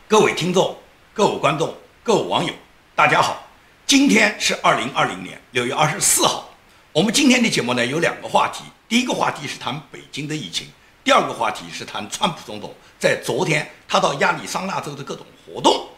各位听众、各位观众、各位网友，大家好！今天是2020年6月24号。我们今天的节目呢有两个话题，第一个话题是谈北京的疫情，第二个话题是谈川普总统在昨天他到亚利桑那州的各种活动。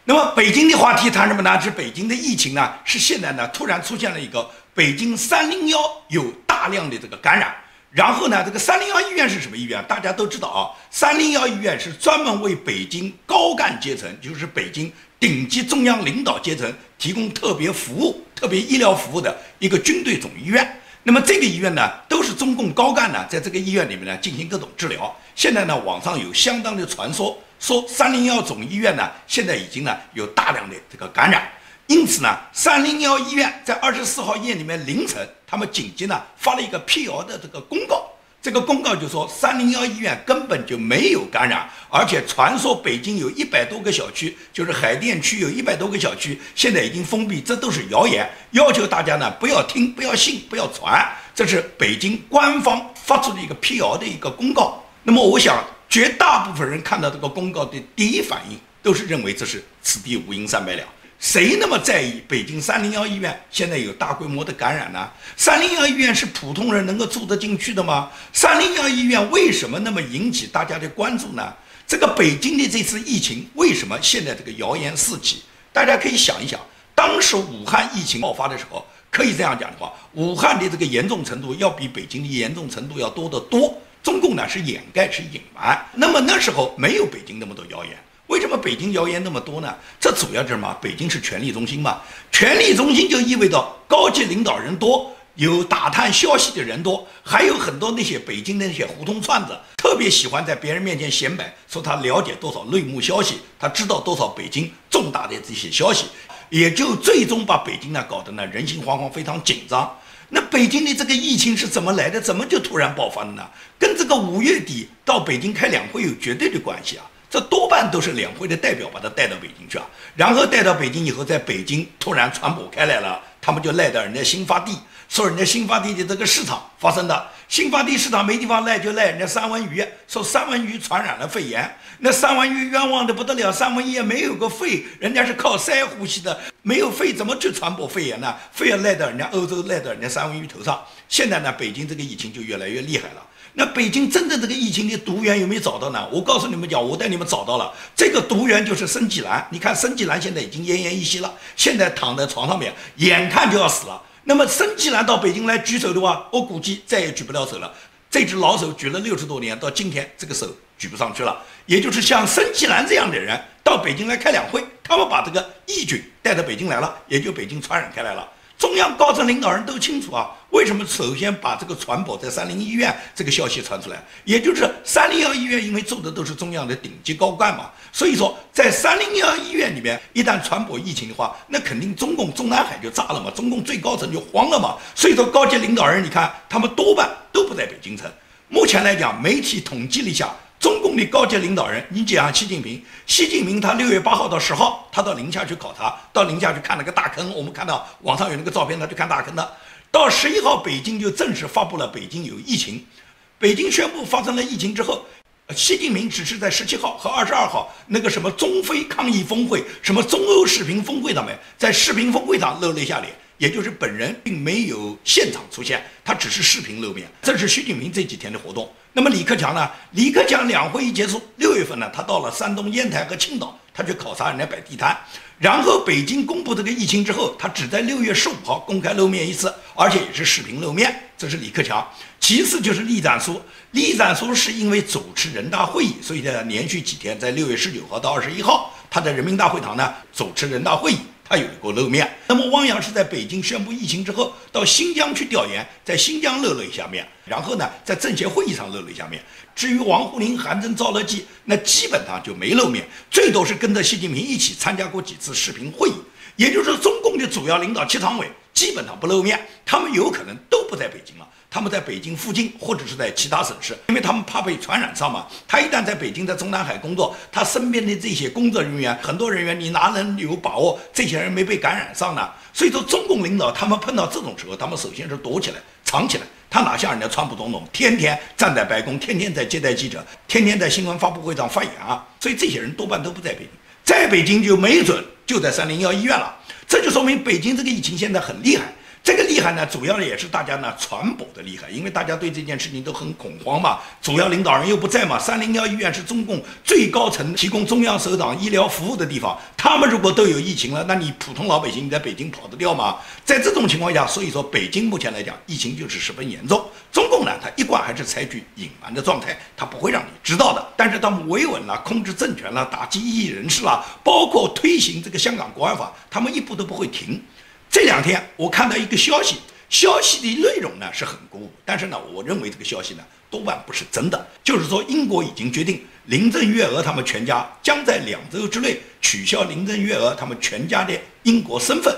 那么北京的话题谈什么呢？是北京的疫情呢，是现在呢突然出现了一个北京301有大量的这个感染。然后呢，这个301医院是什么医院？大家都知道啊，301医院是专门为北京高干阶层，就是北京顶级中央领导阶层提供特别服务、特别医疗服务的一个军队总医院。那么这个医院呢，都是中共高干呢，在这个医院里面呢进行各种治疗。现在呢，网上有相当的传说，说301总医院呢，现在已经呢有大量的这个感染。因此呢，301医院在24号夜里面凌晨，他们紧急呢发了一个辟谣的这个公告。这个公告就说301医院根本就没有感染，而且传说北京有100多个小区，就是海淀区有100多个小区现在已经封闭，这都是谣言。要求大家呢不要听、不要信、不要传，这是北京官方发出的一个辟谣的一个公告。那么我想，绝大部分人看到这个公告的第一反应都是认为这是此地无银三百两。谁那么在意北京301医院现在有大规模的感染呢？301医院是普通人能够住得进去的吗？301医院为什么那么引起大家的关注呢？这个北京的这次疫情为什么现在这个谣言四起？大家可以想一想，当时武汉疫情爆发的时候，可以这样讲的话，武汉的这个严重程度要比北京的严重程度要多得多。中共呢是掩盖、是隐瞒，那么那时候没有北京那么多谣言。为什么北京谣言那么多呢？这主要是什么？北京是权力中心嘛，权力中心就意味着高级领导人多，有打探消息的人多，还有很多那些北京的那些胡同串子，特别喜欢在别人面前显摆，说他了解多少内幕消息，他知道多少北京重大的这些消息，也就最终把北京呢搞得呢人心惶惶，非常紧张。那北京的这个疫情是怎么来的？怎么就突然爆发的呢？跟这个5月底到北京开两会有绝对的关系啊！这多半都是两会的代表把他带到北京去啊，然后带到北京以后，在北京突然传播开来了，他们就赖到人家新发地，说人家新发地的这个市场发生的，新发地市场没地方赖，就赖人家三文鱼，说三文鱼传染了肺炎，那三文鱼冤枉的不得了，三文鱼也没有个肺，人家是靠鳃呼吸的，没有肺怎么去传播肺炎呢？非要赖到人家欧洲，赖到人家三文鱼头上。现在呢，北京这个疫情就越来越厉害了。那北京真的这个疫情的毒源有没有找到呢？我告诉你们讲，我带你们找到了，这个毒源就是申纪兰。你看申纪兰现在已经奄奄一息了，现在躺在床上面，眼看就要死了。那么申纪兰到北京来举手的话，我估计再也举不了手了。这只老手举了60多年，到今天这个手举不上去了。也就是像申纪兰这样的人到北京来开两会，他们把这个疫菌带到北京来了，也就北京传染开来了。中央高层领导人都清楚啊，为什么首先把这个传播在301医院这个消息传出来？也就是301医院，因为住的都是中央的顶级高干嘛，所以说在301医院里面，一旦传播疫情的话，那肯定中共中南海就炸了嘛，中共最高层就慌了嘛。所以说高级领导人，你看他们多半都不在北京城。目前来讲，媒体统计了一下，中共的高级领导人，你讲习近平，他6月8号到10号，他到宁夏去考察，到宁夏去看那个大坑，我们看到网上有那个照片，他去看大坑的。到11号，北京就正式发布了北京有疫情。北京宣布发生了疫情之后，习近平只是在17号和22号那个什么中非抗疫峰会、什么中欧视频峰会上面，在视频峰会上露了一下脸，也就是本人并没有现场出现，他只是视频露面。这是习近平这几天的活动。那么李克强呢？李克强两会一结束，6月份呢，他到了山东烟台和青岛，他去考察人家摆地摊。然后北京公布这个疫情之后，他只在6月15号公开露面一次，而且也是视频露面，这是李克强。其次就是栗战书，栗战书是因为主持人大会议，所以呢连续几天，在6月19号到21号，他在人民大会堂呢主持人大会议。他有过露面。那么汪洋是在北京宣布疫情之后，到新疆去调研，在新疆露了一下面，然后呢，在政协会议上露了一下面。至于王沪宁、韩正、赵乐际，那基本上就没露面，最多是跟着习近平一起参加过几次视频会议。也就是说，中共的主要领导7常委基本上不露面，他们有可能都不在北京了。他们在北京附近或者是在其他省市，因为他们怕被传染上嘛。他一旦在北京，在中南海工作，他身边的这些工作人员，很多人员，你哪能有把握这些人没被感染上呢？所以说，中共领导他们碰到这种时候，他们首先是躲起来、藏起来，他哪像人家川普总统，天天站在白宫，天天在接待记者，天天在新闻发布会上发言啊。所以这些人多半都不在北京，在北京就没准就在301医院了。这就说明北京这个疫情现在很厉害。这个厉害呢，主要也是大家呢传播的厉害，因为大家对这件事情都很恐慌嘛，主要领导人又不在嘛。301医院是中共最高层提供中央首长医疗服务的地方，他们如果都有疫情了，那你普通老百姓你在北京跑得掉吗？在这种情况下，所以说北京目前来讲疫情就是十分严重。中共呢，他一贯还是采取隐瞒的状态，他不会让你知道的。但是他们维稳了、控制政权了、打击异议人士了，包括推行这个香港国安法，他们一步都不会停。这2天我看到一个消息，消息的内容呢是很鼓舞，但是呢，我认为这个消息呢多半不是真的。就是说，英国已经决定林郑月娥他们全家将在2周之内取消林郑月娥他们全家的英国身份。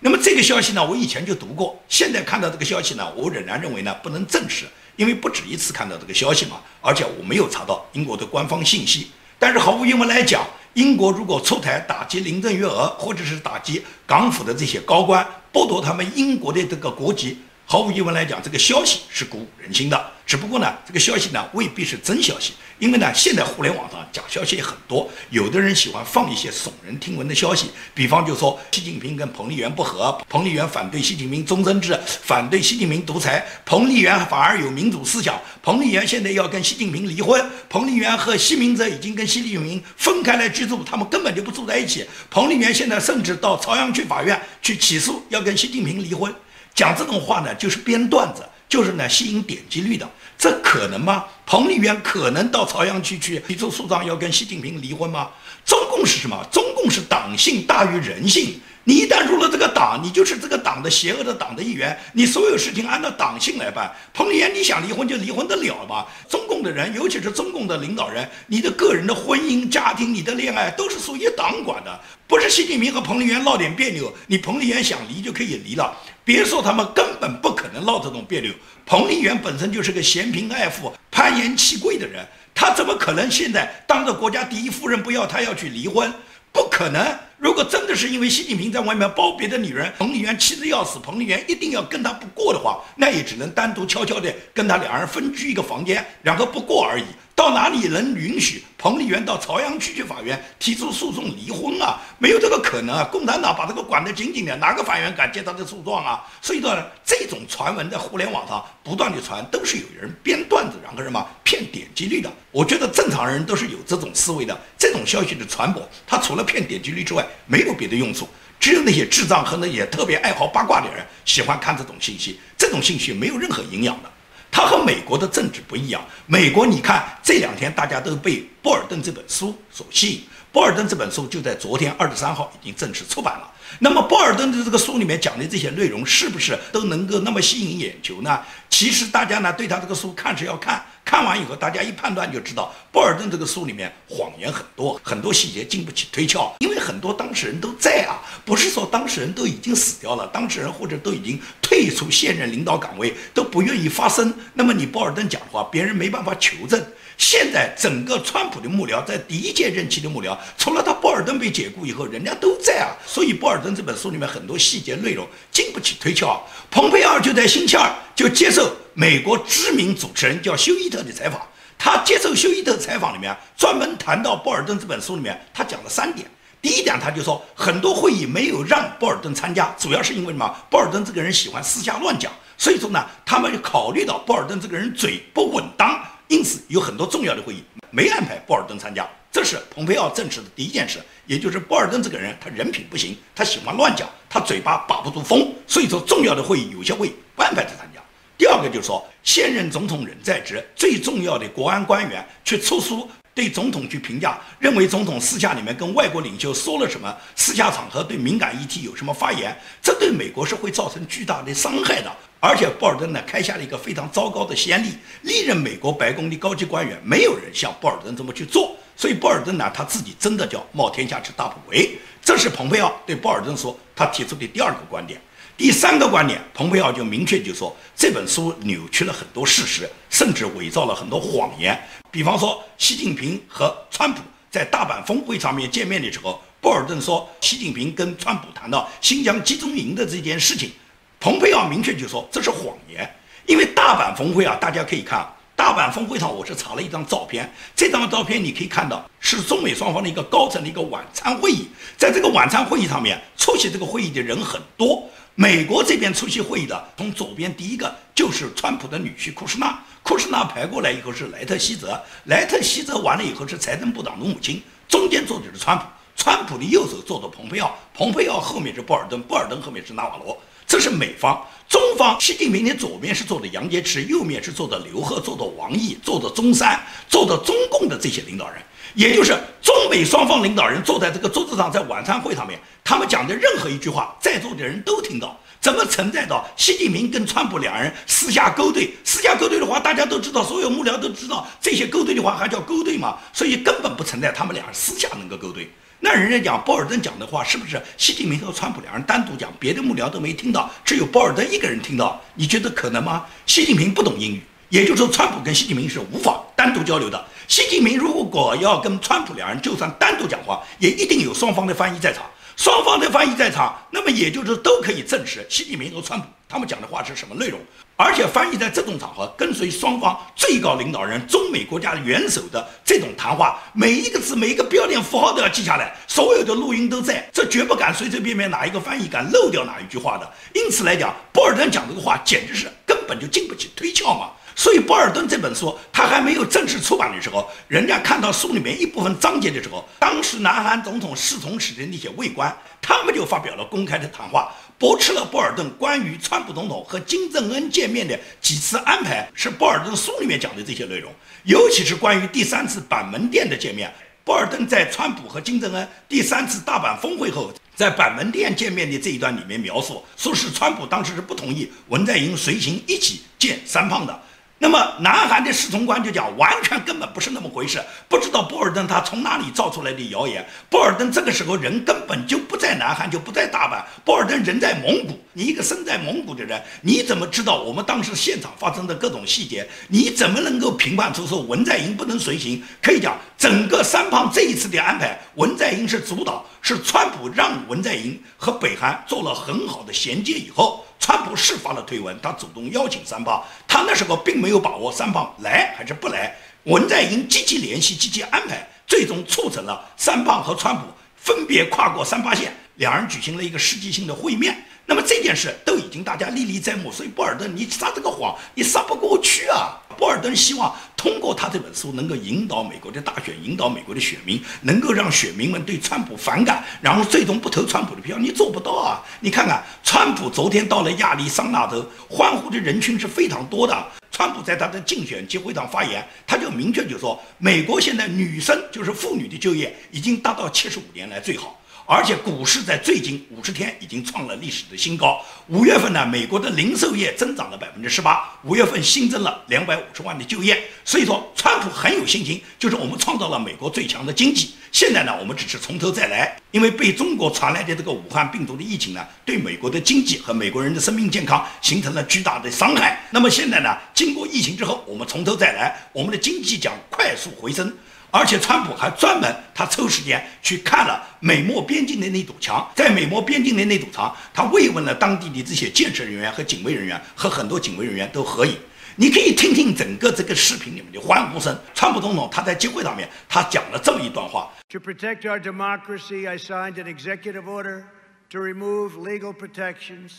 那么这个消息呢，我以前就读过，现在看到这个消息呢，我仍然认为呢不能证实，因为不止一次看到这个消息嘛，而且我没有查到英国的官方信息。但是毫无疑问来讲，英国如果出台打击林郑月娥，或者是打击港府的这些高官，剥夺他们英国的这个国籍，毫无疑问来讲，这个消息是鼓舞人心的。只不过呢，这个消息呢未必是真消息，因为呢，现在互联网上假消息也很多，有的人喜欢放一些耸人听闻的消息，比方就说习近平跟彭丽媛不和，彭丽媛反对习近平终身制，反对习近平独裁，彭丽媛反而有民主思想，彭丽媛现在要跟习近平离婚，彭丽媛和习明泽已经跟习近平分开来居住，他们根本就不住在一起，彭丽媛现在甚至到朝阳区法院去起诉，要跟习近平离婚。讲这种话呢，就是编段子，就是呢吸引点击率的，这可能吗？彭丽媛可能到朝阳区去提出诉状要跟习近平离婚吗？中共是什么？中共是党性大于人性。你一旦入了这个党，你就是这个党的邪恶的党的一员，你所有事情按照党性来办。彭丽媛你想离婚就离婚得了吗？中共的人，尤其是中共的领导人，你的个人的婚姻、家庭、你的恋爱都是属于党管的，不是习近平和彭丽媛闹点别扭，你彭丽媛想离就可以离了。别说他们根本不可能闹这种别扭，彭丽媛本身就是个嫌贫爱富、攀岩气贵的人，她怎么可能现在当着国家第一夫人不要，她要去离婚？不可能！如果真的是因为习近平在外面包别的女人，彭丽媛气得要死，彭丽媛一定要跟他不过的话，那也只能单独悄悄地跟他2人分居一个房间，然后不过而已。到哪里能允许彭丽媛到朝阳区法院提出诉讼离婚啊？没有这个可能啊！共产党把这个管得紧紧的，哪个法院敢接他的诉状啊？所以说呢，这种传闻在互联网上不断的传，都是有人编段子，然后什么骗点击率的。我觉得正常人都是有这种思维的，这种消息的传播，它除了骗点击率之外，没有别的用处。只有那些智障和那些特别爱好八卦的人喜欢看这种信息，这种信息没有任何营养的。它和美国的政治不一样，美国你看这2天大家都被波尔顿这本书所吸引，波尔顿这本书就在昨天23号已经正式出版了。那么波尔顿的这个书里面讲的这些内容是不是都能够那么吸引眼球呢？其实大家呢对他这个书看是要看，看完以后大家一判断就知道，波尔顿这个书里面谎言很多，很多细节经不起推敲，因为很多当事人都在啊，不是说当事人都已经死掉了，当事人或者都已经退出现任领导岗位，都不愿意发声，那么你波尔顿讲的话，别人没办法求证。现在整个川普的幕僚，在第1届任期的幕僚，除了他波尔顿被解雇以后，人家都在啊。所以波尔顿这本书里面很多细节内容经不起推敲。蓬佩奥就在星期2就接受美国知名主持人叫休伊特的采访，他接受休伊特采访里面专门谈到波尔顿这本书里面，他讲了3点。第一点，他就说很多会议没有让波尔顿参加，主要是因为什么？波尔顿这个人喜欢私下乱讲，所以说呢，他们考虑到波尔顿这个人嘴不稳当，因此有很多重要的会议没安排波尔顿参加。这是蓬佩奥证实的第一件事，也就是波尔顿这个人他人品不行，他喜欢乱讲，他嘴巴把不住风，所以说重要的会议有些会议不安排他参加。第二个就是说，现任总统仍在职，最重要的国安官员去出书对总统去评价，认为总统私下里面跟外国领袖说了什么，私下场合对敏感议题有什么发言，这对美国是会造成巨大的伤害的。而且波尔顿呢开下了一个非常糟糕的先例，历任美国白宫的高级官员没有人像波尔顿这么去做，所以波尔顿呢他自己真的叫冒天下之大不韪。这是蓬佩奥对波尔顿说他提出的第2个观点。第3个观点，蓬佩奥就明确就说这本书扭曲了很多事实，甚至伪造了很多谎言。比方说，习近平和川普在大阪峰会上面见面的时候，波尔顿说习近平跟川普谈到新疆集中营的这件事情，蓬佩奥明确就说这是谎言。因为大阪峰会啊，大家可以看啊，大阪峰会上我是查了一张照片，这张照片你可以看到是中美双方的一个高层的一个晚餐会议，在这个晚餐会议上面，出席这个会议的人很多。美国这边出席会议的，从左边第一个就是川普的女婿库什纳，库什纳排过来以后是莱特希泽，莱特希泽完了以后是财政部长的母亲，中间坐的是川普，川普的右手坐的蓬佩奥，蓬佩奥后面是波尔顿，波尔顿后面是纳瓦罗，这是美方。中方，习近平的左边是坐的杨洁篪，右面是坐的刘鹤，坐的王毅，坐的中山，坐的中共的这些领导人，也就是中美双方领导人坐在这个桌子上，在晚餐会上面，他们讲的任何一句话，在座的人都听到。怎么存在到习近平跟川普两人私下勾兑？私下勾兑的话，大家都知道，所有幕僚都知道，这些勾兑的话还叫勾兑吗？所以根本不存在他们俩私下能够勾兑。那人家讲波尔顿讲的话，是不是习近平和川普两人单独讲，别的幕僚都没听到，只有波尔顿一个人听到？你觉得可能吗？习近平不懂英语，也就是说，川普跟习近平是无法单独交流的。习近平如果要跟川普两人就算单独讲话，也一定有双方的翻译在场。双方的翻译在场，那么也就是都可以证实习近平和川普他们讲的话是什么内容，而且翻译在这种场合，跟随双方最高领导人、中美国家的元首的这种谈话，每一个字、每一个标点符号都要记下来，所有的录音都在，这绝不敢随随便便哪一个翻译敢漏掉哪一句话的。因此来讲，波尔顿讲这个话简直是根本就经不起推敲嘛。所以波尔顿这本书他还没有正式出版的时候，人家看到书里面一部分章节的时候，当时南韩总统侍从室的那些卫官，他们就发表了公开的谈话，驳斥了波尔顿关于川普总统和金正恩见面的几次安排是波尔顿书里面讲的这些内容，尤其是关于第3次板门店的见面。波尔顿在川普和金正恩第3次大阪峰会后，在板门店见面的这一段里面描述，说是川普当时是不同意文在寅随行一起见三胖的。那么南韩的侍从官就讲，完全根本不是那么回事，不知道波尔顿他从哪里造出来的谣言。波尔顿这个时候人根本就不在南韩，就不在大阪，波尔顿人在蒙古。你一个身在蒙古的人，你怎么知道我们当时现场发生的各种细节？你怎么能够评判出说文在寅不能随行？可以讲，整个三胖这一次的安排，文在寅是主导，是川普让文在寅和北韩做了很好的衔接以后，川普释发了推文，他主动邀请三胖，他那时候并没有把握三胖来还是不来，文在寅积极联系、积极安排，最终促成了三胖和川普分别跨过3八线，两人举行了一个世纪性的会面。那么这件事都已经大家历历在目，所以波尔顿你撒这个谎，你撒不过去啊！波尔顿希望通过他这本书能够引导美国的大选，引导美国的选民，能够让选民们对川普反感，然后最终不投川普的票。你做不到啊！你看看川普昨天到了亚利桑那州，欢呼的人群是非常多的。川普在他的竞选集会上发言，他就明确就说，美国现在女生就是妇女的就业已经达到75年来最好。而且股市在最近50天已经创了历史的新高。5月份呢，美国的零售业增长了18%，5月份新增了250万的就业。所以说，川普很有信心，就是我们创造了美国最强的经济。现在呢，我们只是从头再来，因为被中国传来的这个武汉病毒的疫情呢，对美国的经济和美国人的生命健康形成了巨大的伤害。那么现在呢，经过疫情之后，我们从头再来，我们的经济将快速回升。而且川普还专门他抽时间去看了美墨边境的那堵墙，在美墨边境的那堵墙，他慰问了当地的这些建设人员和警卫人员，和很多警卫人员都合影。你可以听听整个这个视频里面的欢呼声。川普总统他在集会上面他讲了这么一段话 ：To protect our democracy, I signed an executive order to remove legal protections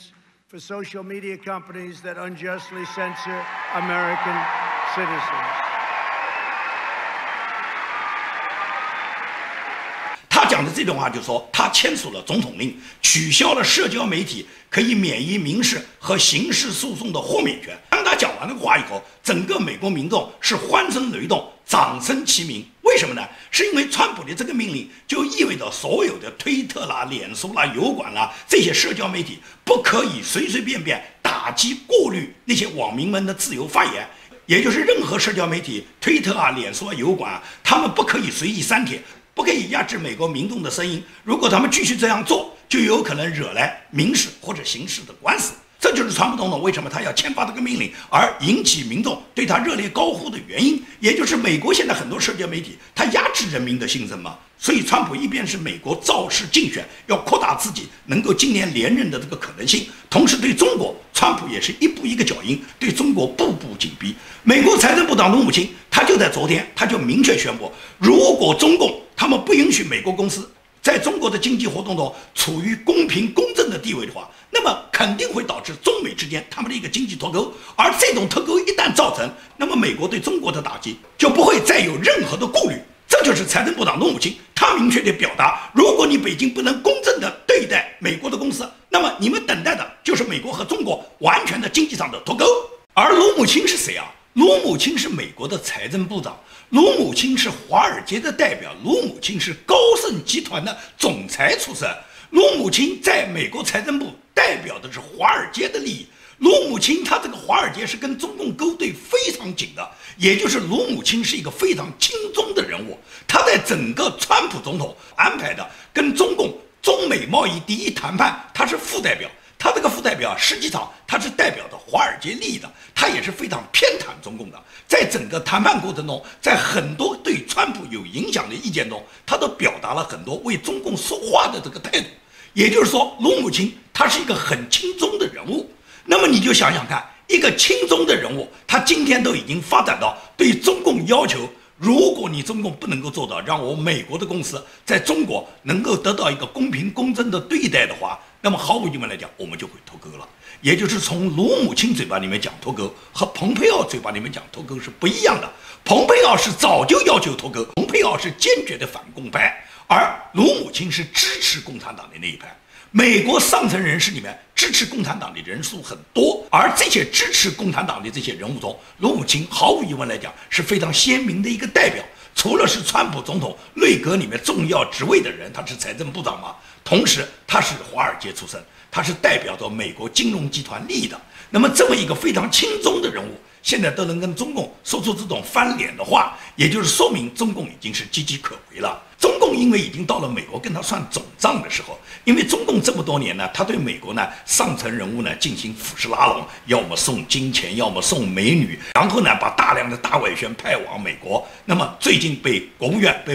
for social media companies that unjustly censor American citizens. 他讲的这段话就是说，他签署了总统令，取消了社交媒体可以免于民事和刑事诉讼的豁免权。当他讲完这个话以后，整个美国民众是欢声雷动，掌声齐鸣。为什么呢？是因为川普的这个命令就意味着所有的推特啦、脸书啦、油管啦这些社交媒体不可以随随便便打击、过滤那些网民们的自由发言。也就是任何社交媒体，推特啊、脸书啊、油管啊，他们不可以随意删帖，不可以压制美国民众的声音。如果他们继续这样做，就有可能惹来民事或者刑事的官司。这就是川普总统为什么他要签发这个命令而引起民众对他热烈高呼的原因，也就是美国现在很多社交媒体他压制人民的心声嘛。所以川普一边是美国造势竞选，要扩大自己能够今年连任的这个可能性，同时对中国，川普也是一步一个脚印，对中国步步紧逼。美国财政部长卢姆钦他就在昨天他就明确宣布，如果中共他们不允许美国公司在中国的经济活动中处于公平公正的地位的话，那么肯定会导致中美之间他们的一个经济脱钩，而这种脱钩一旦造成，那么美国对中国的打击就不会再有任何的顾虑。这就是财政部长卢姆钦他明确地表达，如果你北京不能公正地对待美国的公司，那么你们等待的就是美国和中国完全的经济上的脱钩。而卢姆钦是谁啊？卢姆钦是美国的财政部长，卢姆钦是华尔街的代表，卢姆钦是高盛集团的总裁出身，卢姆钦在美国财政部代表的是华尔街的利益。卢姆钦他这个华尔街是跟中共勾兑非常紧的，也就是卢姆钦是一个非常亲中的人物，他在整个川普总统安排的跟中共中美贸易第一谈判，他是副代表，他这个副代表实际上他是代表的华尔街利益的，他也是非常偏袒中共的。在整个谈判过程中，在很多对川普有影响的意见中，他都表达了很多为中共说话的这个态度。也就是说，卢姆钦他是一个很亲中的人物。那么你就想想看，一个亲中的人物，他今天都已经发展到对中共要求，如果你中共不能够做到让我美国的公司在中国能够得到一个公平公正的对待的话，那么毫无疑问来讲，我们就会脱钩了。也就是从卢姆钦嘴巴里面讲脱钩和蓬佩奥嘴巴里面讲脱钩是不一样的。蓬佩奥是早就要求脱钩，蓬佩奥是坚决的反共派，而卢姆钦是支持共产党的那一派。美国上层人士里面支持共产党的人数很多，而这些支持共产党的这些人物中，卢姆钦毫无疑问来讲是非常鲜明的一个代表。除了是川普总统内阁里面重要职位的人，他是财政部长嘛，同时他是华尔街出身，他是代表着美国金融集团利益的。那么这么一个非常亲中的人物，现在都能跟中共说出这种翻脸的话，也就是说明中共已经是岌岌可危了。中共因为已经到了美国跟他算总账的时候，因为中共这么多年呢，他对美国呢上层人物呢进行腐蚀拉拢，要么送金钱，要么送美女，然后呢把大量的大外宣派往美国。那么最近被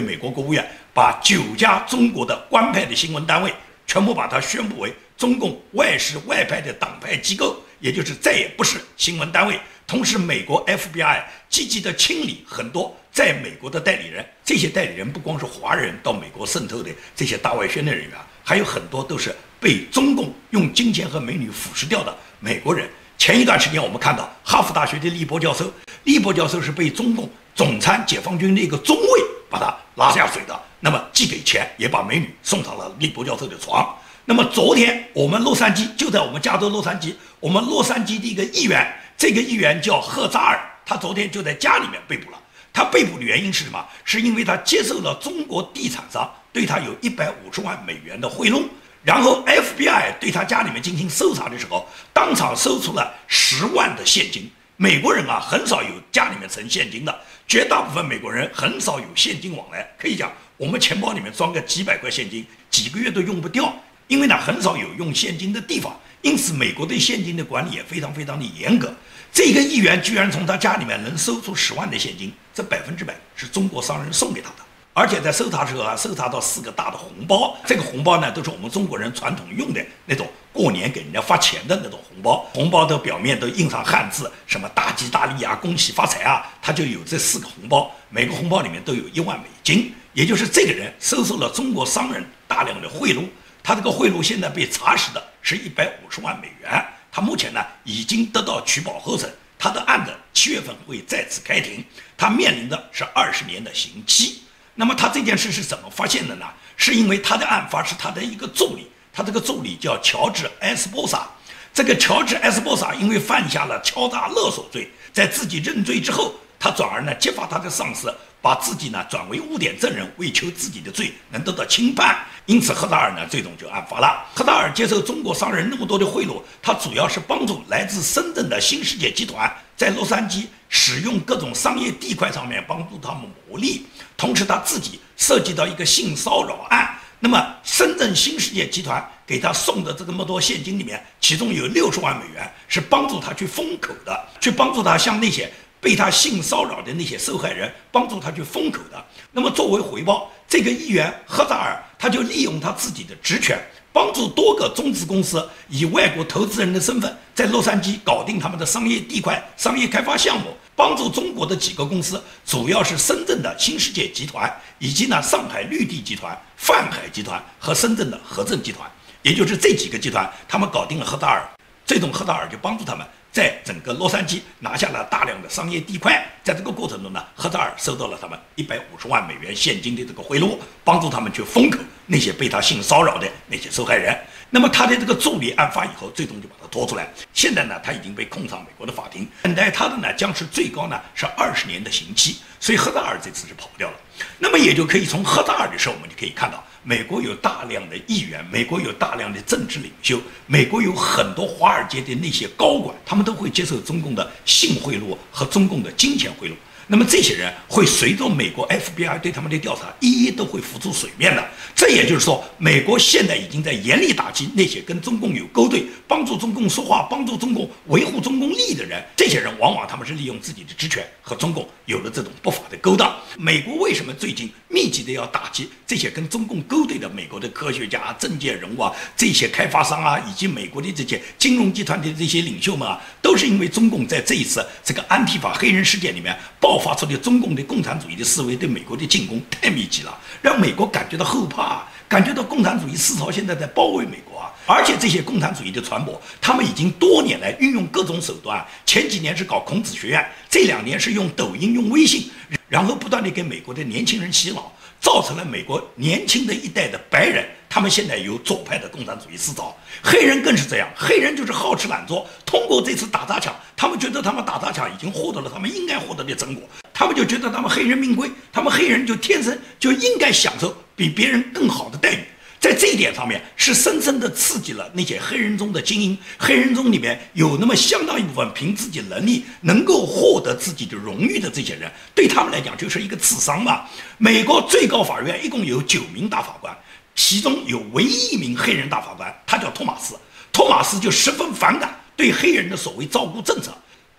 美国国务院把9家中国的官派的新闻单位全部把它宣布为中共外事外派的党派机构，也就是再也不是新闻单位。同时美国 FBI 积极的清理很多在美国的代理人，这些代理人不光是华人到美国渗透的这些大外宣的人员，还有很多都是被中共用金钱和美女腐蚀掉的美国人。前一段时间我们看到哈佛大学的利波教授是被中共总参解放军的一个中尉把他拉下水的，那么既给钱也把美女送上了利波教授的床。那么昨天我们洛杉矶，就在我们加州洛杉矶，我们洛杉矶的一个议员，这个议员叫赫扎尔，他昨天就在家里面被捕了。他被捕的原因是什么？是因为他接受了中国地产商对他有150万美元的贿赂，然后 FBI 对他家里面进行搜查的时候，当场搜出了10万的现金。美国人啊，很少有家里面存现金的，绝大部分美国人很少有现金往来。可以讲，我们钱包里面装个几百块现金，几个月都用不掉，因为呢很少有用现金的地方。因此，美国对现金的管理也非常非常的严格。这个议员居然从他家里面能搜出10万的现金，这100%是中国商人送给他的。而且在搜查时候啊，搜查到4个大的红包，这个红包呢都是我们中国人传统用的那种过年给人家发钱的那种红包，红包的表面都印上汉字，什么大吉大利啊，恭喜发财啊，他就有这4个红包，每个红包里面都有1万美金，也就是这个人收受了中国商人大量的贿赂。他这个贿赂现在被查实的是150万美元，他目前呢已经得到取保候审，他的案子7月份会再次开庭，他面临的是20年的刑期。那么他这件事是怎么发现的呢？是因为他的案发是他的一个助理，他这个助理叫乔治·埃斯波萨。这个乔治·埃斯波萨因为犯下了敲诈勒索罪，在自己认罪之后，他转而呢激发他的上司，把自己呢转为污点证人，为求自己的罪能得到轻判。因此赫扎尔呢最终就案发了。赫扎尔接受中国商人那么多的贿赂，他主要是帮助来自深圳的新世界集团在洛杉矶使用各种商业地块上面帮助他们牟利，同时他自己涉及到一个性骚扰案，那么深圳新世界集团给他送的这么多现金里面，其中有60万美元是帮助他去封口的，去帮助他向那些被他性骚扰的那些受害人帮助他去封口的。那么作为回报，这个议员赫扎尔他就利用他自己的职权，帮助多个中资公司以外国投资人的身份在洛杉矶搞定他们的商业地块、商业开发项目，帮助中国的几个公司，主要是深圳的新世界集团，以及呢上海绿地集团、泛海集团和深圳的和正集团，也就是这几个集团，他们搞定了赫扎尔，最终赫扎尔就帮助他们在整个洛杉矶拿下了大量的商业地块。在这个过程中呢，赫扎尔收到了他们150万美元现金的这个贿赂，帮助他们去封口那些被他性骚扰的那些受害人。那么他的这个助理案发以后，最终就把他拖出来。现在呢，他已经被控上美国的法庭，等待他的呢将是最高呢是20年的刑期。所以赫扎尔这次是跑不掉了。那么也就可以从赫扎尔的事，我们就可以看到，美国有大量的议员，美国有大量的政治领袖，美国有很多华尔街的那些高管，他们都会接受中共的性贿赂和中共的金钱贿赂。那么这些人会随着美国 FBI 对他们的调查，一一都会浮出水面的。这也就是说，美国现在已经在严厉打击那些跟中共有勾兑、帮助中共说话、帮助中共维护中共利益的人。这些人往往他们是利用自己的职权和中共有了这种不法的勾当。美国为什么最近密集的要打击这些跟中共勾兑的美国的科学家、政界人物啊、这些开发商啊，以及美国的这些金融集团的这些领袖们啊，都是因为中共在这一次这个安提法黑人事件里面爆发出的中共的共产主义的思维对美国的进攻太密集了，让美国感觉到后怕，感觉到共产主义思潮现在在包围美国啊！而且这些共产主义的传播，他们已经多年来运用各种手段，前几年是搞孔子学院，这2年是用抖音、用微信，然后不断地给美国的年轻人洗脑，造成了美国年轻的一代的白人，他们现在有左派的共产主义思潮。黑人更是这样，黑人就是好吃懒做，通过这次打砸抢，他们觉得他们打砸抢已经获得了他们应该获得的成果，他们就觉得他们黑人命贵，他们黑人就天生就应该享受比别人更好的待遇。在这一点上面，是深深地刺激了那些黑人中的精英，黑人中里面有那么相当一部分凭自己能力能够获得自己的荣誉的这些人，对他们来讲就是一个刺伤嘛。美国最高法院一共有9名大法官，其中有唯一一名黑人大法官，他叫托马斯。托马斯就十分反感对黑人的所谓照顾政策，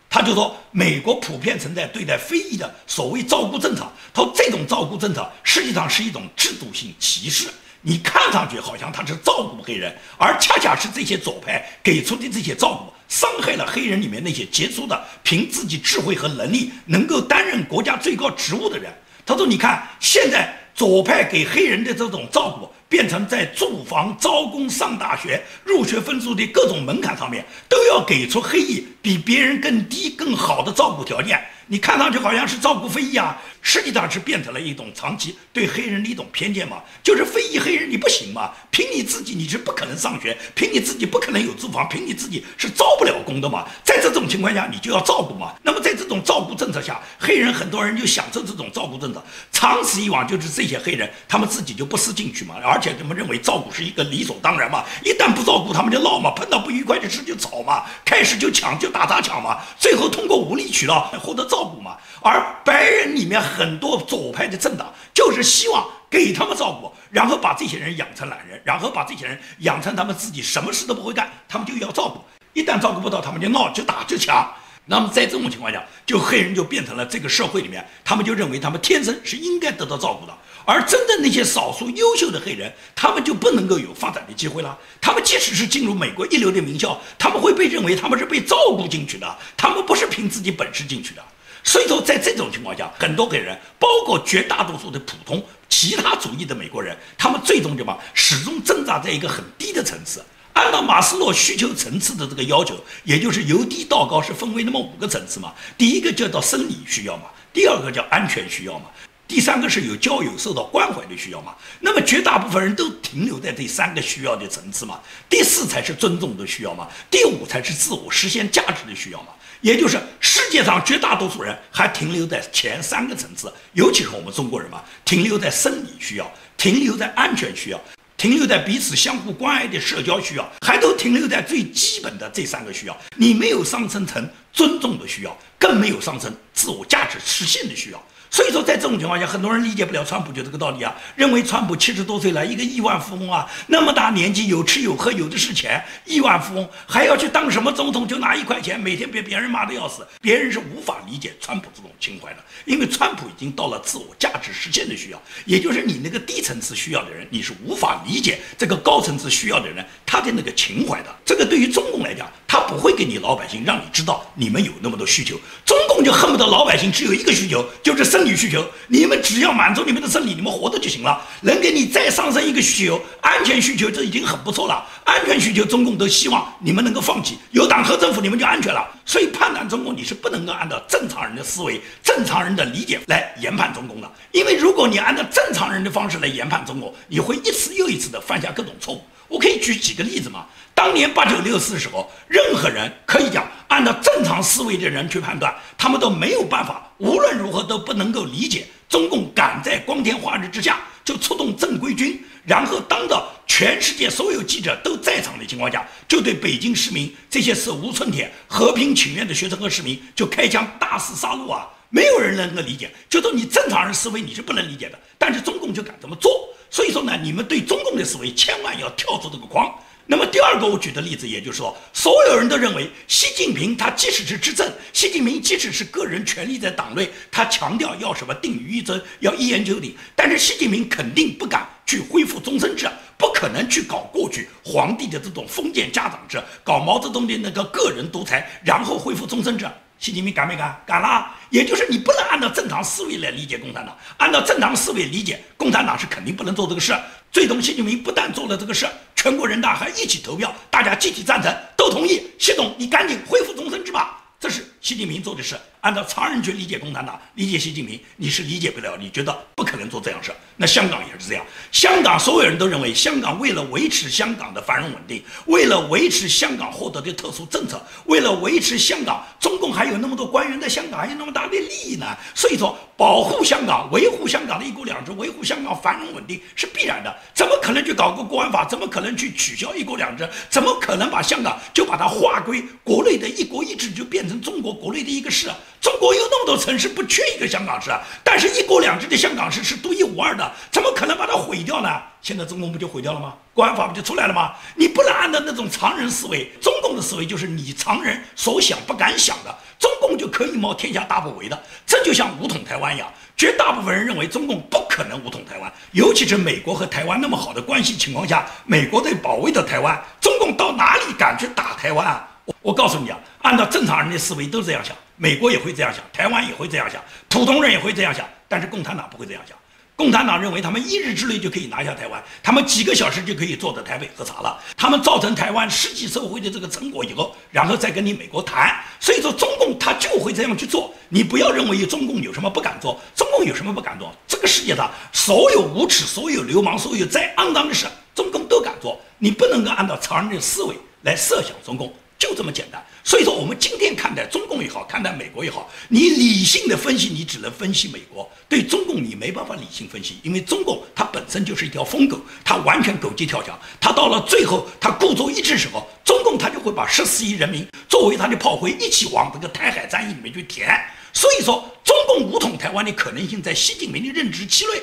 他就说美国普遍存在对待非裔的所谓照顾政策，他说这种照顾政策实际上是一种制度性歧视。你看上去好像他是照顾黑人，而恰恰是这些左派给出的这些照顾，伤害了黑人里面那些杰出的凭自己智慧和能力能够担任国家最高职务的人。他说你看现在左派给黑人的这种照顾，变成在住房、招工、上大学、入学分数的各种门槛上面，都要给出黑裔比别人更低、更好的照顾条件。你看上去好像是照顾非裔啊，实际上是变成了一种长期对黑人的一种偏见嘛，就是非裔黑人你不行嘛，凭你自己你是不可能上学，凭你自己不可能有住房，凭你自己是招不了工的嘛。在这种情况下，你就要照顾嘛。那么在这种照顾政策下，黑人很多人就享受这种照顾政策，长此以往就是这些黑人他们自己就不思进取嘛，而且他们认为照顾是一个理所当然嘛，一旦不照顾他们就闹嘛，碰到不愉快的事就吵嘛，开始就抢就打砸抢嘛，最后通过武力取闹获得照顾嘛。而白人里面很多左派的政党就是希望给他们照顾，然后把这些人养成懒人，然后把这些人养成他们自己什么事都不会干，他们就要照顾，一旦照顾不到他们就闹就打就抢。那么在这种情况下，就黑人就变成了这个社会里面，他们就认为他们天生是应该得到照顾的，而真正那些少数优秀的黑人，他们就不能够有发展的机会了。他们即使是进入美国一流的名校，他们会被认为他们是被照顾进去的，他们不是凭自己本事进去的。所以说在这种情况下，很多黑人包括绝大多数的普通其他主义的美国人，他们最终始终挣扎在一个很低的层次。按照马斯洛需求层次的这个要求，也就是由低到高是分为那么5个层次嘛。第一个叫做生理需要嘛，第2个叫安全需要嘛，第3个是有交友受到关怀的需要嘛。那么绝大部分人都停留在这3个需要的层次嘛。第4才是尊重的需要嘛，第5才是自我实现价值的需要嘛。也就是世界上绝大多数人还停留在前3个层次，尤其是我们中国人嘛，停留在生理需要，停留在安全需要，停留在彼此相互关爱的社交需要，还都停留在最基本的这3个需要。你没有上升成尊重的需要，更没有上升自我价值实现的需要。所以说，在这种情况下，很多人理解不了川普就这个道理啊，认为川普70多岁了，一个亿万富翁啊，那么大年纪有吃有喝有的是钱，亿万富翁还要去当什么总统，就拿1块钱，每天被别人骂得要死，别人是无法理解川普这种情怀的，因为川普已经到了自我价值实现的需要，也就是你那个低层次需要的人，你是无法理解这个高层次需要的人他的那个情怀的。这个对于中共来讲，他不会给你老百姓让你知道你们有那么多需求，中共就恨不得老百姓只有一个需求，就是生理需求，你们只要满足你们的生理，你们活着就行了。能给你再上升一个需求，安全需求，这已经很不错了。安全需求，中共都希望你们能够放弃，有党和政府，你们就安全了。所以判断中共，你是不能够按照正常人的思维、正常人的理解来研判中共的，因为如果你按照正常人的方式来研判中共，你会一次又一次的犯下各种错误。我可以举几个例子嘛？当年8964时候，任何人可以讲按照正常思维的人去判断，他们都没有办法，无论如何都不能够理解中共敢在光天化日之下就出动正规军，然后当着全世界所有记者都在场的情况下，就对北京市民这些手无寸铁、和平请愿的学生和市民就开枪大肆杀戮啊！没有人能够理解，就说你正常人思维你是不能理解的，但是中共就敢这么做。所以说呢，你们对中共的思维千万要跳出这个框。那么第二个我举的例子，也就是说，所有人都认为习近平他即使是执政，习近平即使是个人权力在党内，他强调要什么定于一尊，要一言九鼎，但是习近平肯定不敢去恢复终身制，不可能去搞过去皇帝的这种封建家长制，搞毛泽东的那个个人独裁，然后恢复终身制。习近平敢没敢？敢啦！也就是你不能按照正常思维来理解共产党，按照正常思维理解共产党是肯定不能做这个事。最终，习近平不但做了这个事，全国人大还一起投票，大家集体赞成，都同意。习总，你赶紧恢复终身制吧。这是习近平做的事。按照常人去理解共产党，理解习近平，你是理解不了，你觉得不可能做这样事。那香港也是这样，香港所有人都认为，香港为了维持香港的繁荣稳定，为了维持香港获得的特殊政策，为了维持香港，中共还有那么多官员在香港，还有那么大的利益呢。所以说，保护香港、维护香港的一国两制、维护香港繁荣稳定是必然的。怎么可能去搞个国安法？怎么可能去取消一国两制？怎么可能把香港就把它划归国内的一国一制，就变成中国国内的一个市？中国有那么多城市，不缺一个香港市，但是一国两制的香港市是独一无二的，怎么可能把它毁掉呢？现在中共不就毁掉了吗？国安法不就出来了吗？你不能按照那种常人思维，中共的思维就是你常人所想不敢想的，中共就可以冒天下大不韪的。这就像武统台湾一样，绝大部分人认为中共不可能武统台湾，尤其是美国和台湾那么好的关系情况下，美国在保卫着台湾，中共到哪里敢去打台湾啊？我告诉你啊，按照正常人的思维都这样想，美国也会这样想，台湾也会这样想，普通人也会这样想，但是共产党不会这样想。共产党认为他们1日之内就可以拿下台湾，他们几个小时就可以坐在台北喝茶了，他们造成台湾实际社会的这个成果以后，然后再跟你美国谈。所以说中共他就会这样去做，你不要认为中共有什么不敢做，中共有什么不敢做？这个世界上所有无耻、所有流氓、所有再肮脏的事，中共都敢做。你不能够按照常人的思维来设想中共。就这么简单。所以说我们今天看待中共也好，看待美国也好，你理性的分析你只能分析美国，对中共你没办法理性分析，因为中共它本身就是一条疯狗，它完全狗急跳墙，它到了最后它故作一致时候，中共它就会把14亿人民作为它的炮灰一起往这个台海战役里面去填。所以说中共武统台湾的可能性在习近平的任职期内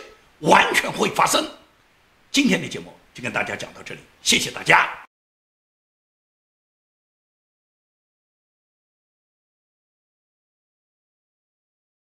完全会发生。今天的节目就跟大家讲到这里，谢谢大家。